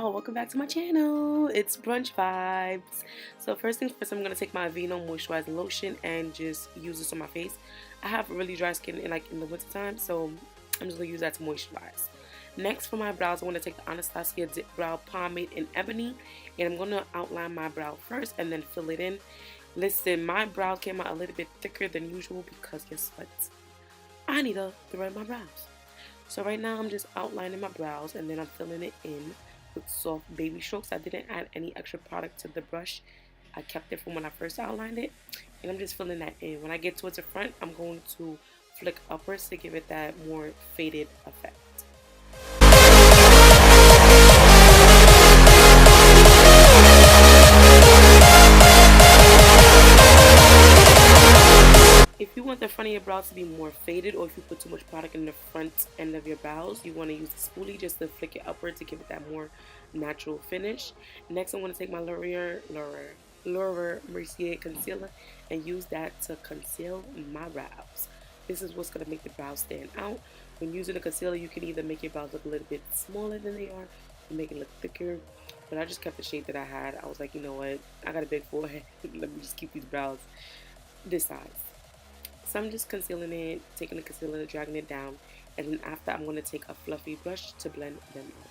y'all, welcome back to my channel. It's Brunch Vibes. So first things first, I'm going to take my Aveeno moisturizing lotion and just use this on my face. I have really dry skin in the winter time, so I'm just going to use that to moisturize. Next, for my brows, I want to take the Anastasia Dip Brow Pomade in Ebony, and I'm going to outline my brow first and then fill it in. Listen, my brows came out a little bit thicker than usual because guess what? I need to thread my brows. So right now I'm just outlining my brows and then I'm filling it in with soft baby strokes. I didn't add any extra product to the brush. I kept it from when I first outlined it, and I'm just filling that in. When I get towards the front, I'm going to flick upwards to give it that more faded effect. If you want the front of your brows to be more faded, or if you put too much product in the front end of your brows, you want to use the spoolie just to flick it upward to give it that more natural finish. Next, I'm going to take my Mercier concealer and use that to conceal my brows. This is what's going to make the brows stand out. When using a concealer, you can either make your brows look a little bit smaller than they are, or make it look thicker. But I just kept the shape that I had. I was like, you know what? I got a big forehead. Let me just keep these brows this size. So I'm just concealing it, taking the concealer, dragging it down, and then after I'm going to take a fluffy brush to blend them out.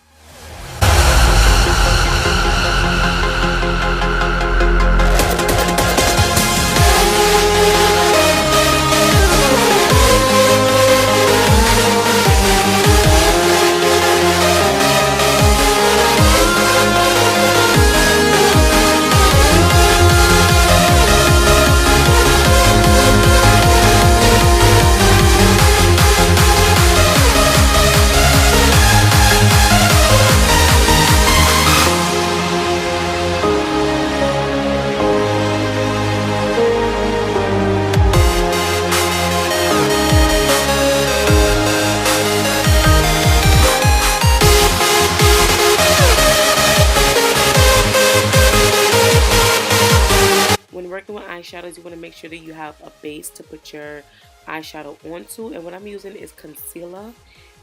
Working with eyeshadows, you want to make sure that you have a base to put your eyeshadow onto, and what I'm using is concealer,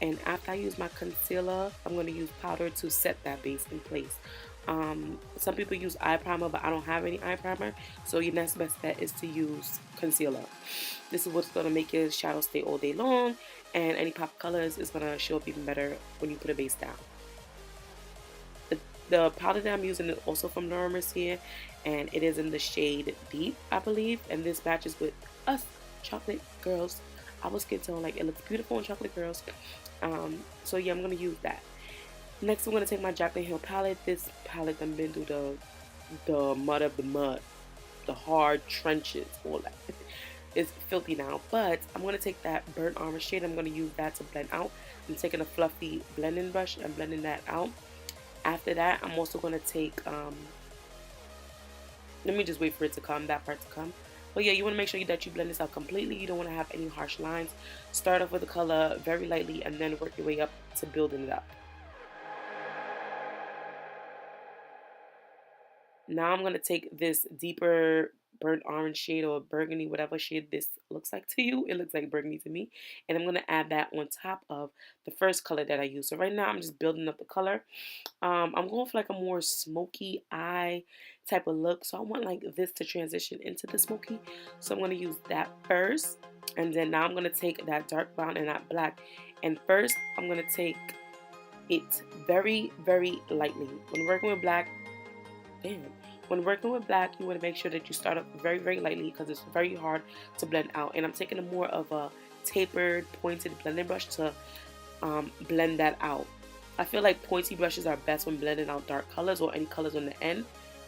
and after I use my concealer, I'm going to use powder to set that base in place. Some people use eye primer, but I don't have any eye primer, so your next best bet is to use concealer. This is what's going to make your shadow stay all day long, and any pop colors is going to show up even better when you put a base down. The powder that I'm using is also from Mercier, and it is in the shade Deep, I believe, and this matches with us chocolate girls. Our skin tone, like, it looks beautiful on chocolate girls. So yeah, I'm going to use that. Next, I'm going to take my JACLYN Hill palette. This palette I've been through the mud of the mud, the hard trenches, all that. It's filthy now, but I'm going to take that burnt orange shade. I'm going to use that to blend out. I'm taking a fluffy blending brush and blending that out. After that, I'm also going to take, let me just wait for it to come, that part to come. But yeah, you want to make sure that you blend this out completely. You don't want to have any harsh lines. Start off with the color very lightly and then work your way up to building it up. Now I'm going to take this deeper burnt orange shade or burgundy, whatever shade this looks like to you. It looks like burgundy to me. And I'm going to add that on top of the first color that I used. So right now I'm just building up the color. I'm going for like a more smoky eye type of look. So I want like this to transition into the smoky. So I'm going to use that first. And then now I'm going to take that dark brown and that black. And first I'm going to take it very, very lightly. When working with black, when working with black, you want to make sure that you start up very, very lightly because it's very hard to blend out. And I'm taking a more of a tapered, pointed blending brush to blend that out. I feel like pointy brushes are best when blending out dark colors or any colors on the end.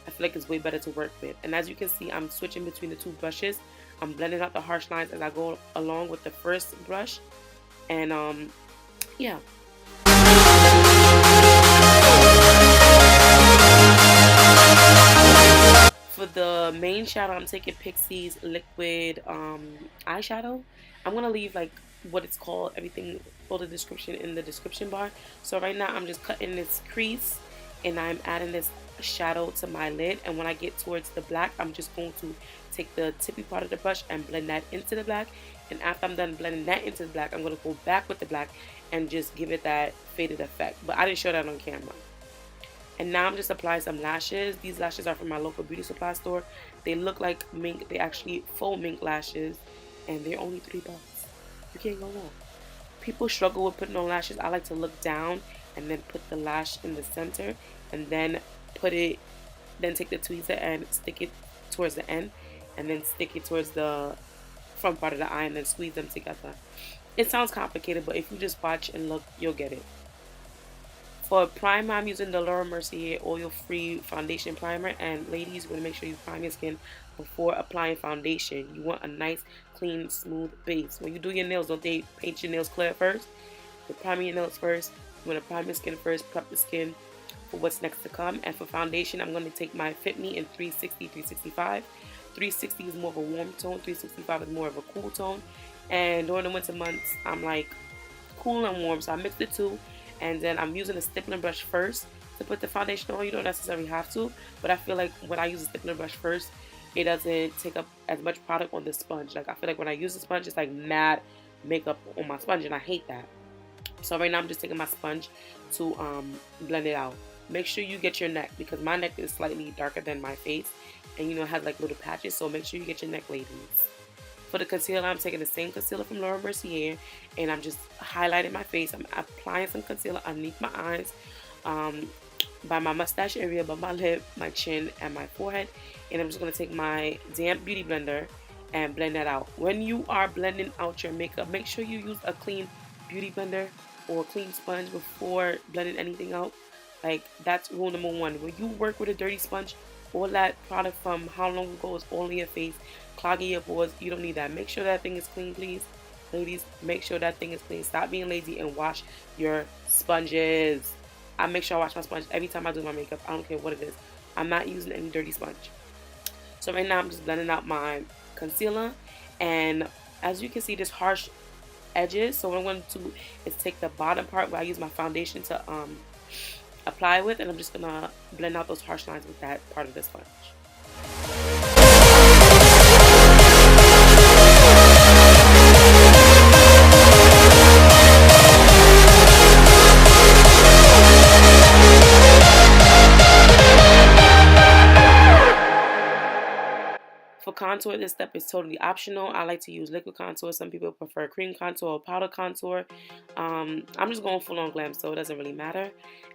I feel like it's way better to work with. And as you can see, I'm switching between the two brushes. I'm blending out the harsh lines as I go along with the first brush. And yeah. For the main shadow, I'm taking PIXI's liquid eyeshadow. I'm going to leave like what it's called, everything, all the description in the description bar. So right now I'm just cutting this crease and I'm adding this shadow to my lid. And when I get towards the black, I'm just going to take the tippy part of the brush and blend that into the black. And after I'm done blending that into the black, I'm going to go back with the black and just give it that faded effect. But I didn't show that on camera. And now I'm just applying some lashes. These lashes are from my local beauty supply store. They look like mink. They actually faux mink lashes, and they're only $3. You can't go wrong. People struggle with putting on lashes. I like to look down and then put the lash in the center, and then take the tweezer and stick it towards the end, and then stick it towards the front part of the eye, and then squeeze them together. It sounds complicated, but if you just watch and look, you'll get it. For primer, I'm using the Laura Mercier oil-free foundation primer. And ladies, you want to make sure you prime your skin before applying foundation. You want a nice, clean, smooth base. When you do your nails, don't they paint your nails clear first? You're priming your nails first. You want to prime your skin first, prep the skin for what's next to come. And for foundation, I'm going to take my Fit Me in 360, 365. 360 is more of a warm tone. 365 is more of a cool tone. And during the winter months, I'm like cool and warm, so I mix the two. And then I'm using a stippling brush first to put the foundation on. You don't necessarily have to, but I feel like when I use a stippling brush first, it doesn't take up as much product on the sponge. Like, I feel like when I use the sponge, it's like mad makeup on my sponge, and I hate that. So right now I'm just taking my sponge to blend it out. Make sure you get your neck, because my neck is slightly darker than my face, and it has like little patches, so make sure you get your neck, ladies. For the concealer, I'm taking the same concealer from Laura Mercier, and I'm just highlighting my face. I'm applying some concealer underneath my eyes, by my mustache area, by my lip, my chin, and my forehead. And I'm just going to take my damp beauty blender and blend that out. When you are blending out your makeup, make sure you use a clean beauty blender or a clean sponge before blending anything out. Like, that's rule number one. When you work with a dirty sponge, all that product from how long ago is all in your face, clogging your pores. You don't need that. Make sure that thing is clean, please. Ladies, make sure that thing is clean. Stop being lazy and wash your sponges. I make sure I wash my sponge every time I do my makeup. I don't care what it is. I'm not using any dirty sponge. So right now I'm just blending out my concealer, and as you can see, there's harsh edges. So what I'm going to do is take the bottom part where I use my foundation to apply with, and I'm just gonna blend out those harsh lines with that part of the sponge. For contour, this step is totally optional. I like to use liquid contour. Some people prefer cream contour or powder contour. I'm just going full on glam, so it doesn't really matter.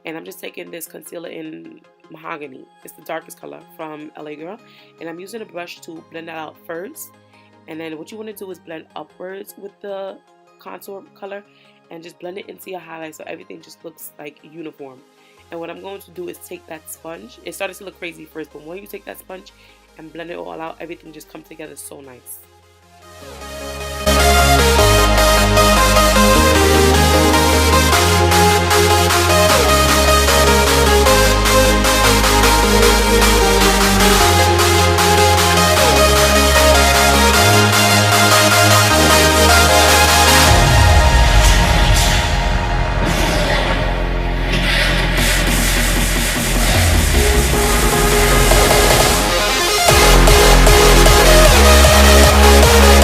And I'm just taking this concealer in Mahogany. It's the darkest color from LA Girl. And I'm using a brush to blend that out first. And then what you want to do is blend upwards with the contour color and just blend it into your highlight so everything just looks like uniform. And what I'm going to do is take that sponge. It started to look crazy first, but when you take that sponge and blend it all out, everything just comes together so nice.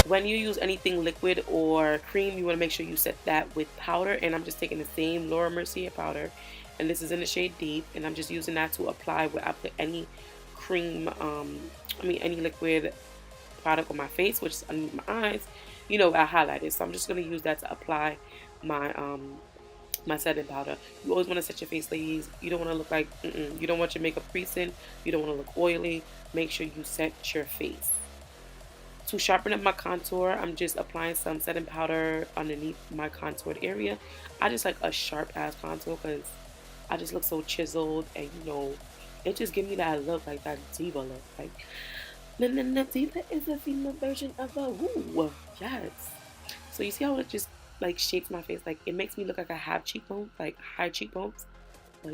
When you use anything liquid or cream, you want to make sure you set that with powder. And I'm just taking the same Laura Mercier powder, and this is in the shade Deep, and I'm just using that to apply where I put any cream, any liquid product on my face, which is underneath my eyes, I highlight it. So I'm just going to use that to apply my my setting powder. You always want to set your face, ladies. You don't want to look like you don't want your makeup creasing, you don't want to look oily. Make sure you set your face. To sharpen up my contour, I'm just applying some setting powder underneath my contoured area. I just like a sharp ass contour because I just look so chiseled, and it just gives me that look, like that diva look. Like, the diva is a female version of a woo. Yes. So you see how it just like shapes my face? Like, it makes me look like I have cheekbones, like high cheekbones. But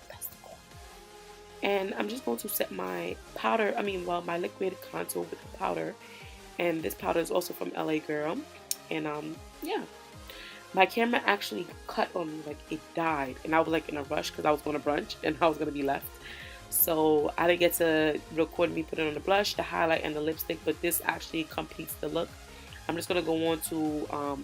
that's the goal. And I'm just going to set my powder, my liquid contour with the powder. And this powder is also from LA Girl. And yeah, my camera actually cut on me, like it died, and I was like in a rush because I was going to brunch and I was going to be left, so I didn't get to record me putting on the blush, the highlight, and the lipstick. But this actually completes the look. I'm just going to go on to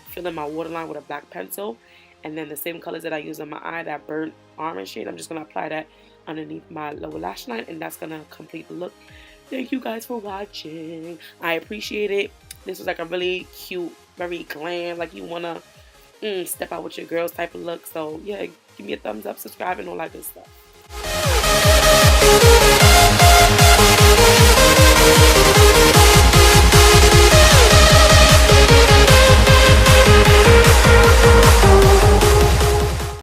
fill in my waterline with a black pencil, And then the same colors that I use on my eye, that burnt orange shade, I'm just going to apply that underneath my lower lash line, and that's going to complete the look. Thank you guys for watching. I appreciate it. This was like a really cute, very glam, like you want to step out with your girls type of look. So yeah, give me a thumbs up, subscribe, and all that good stuff.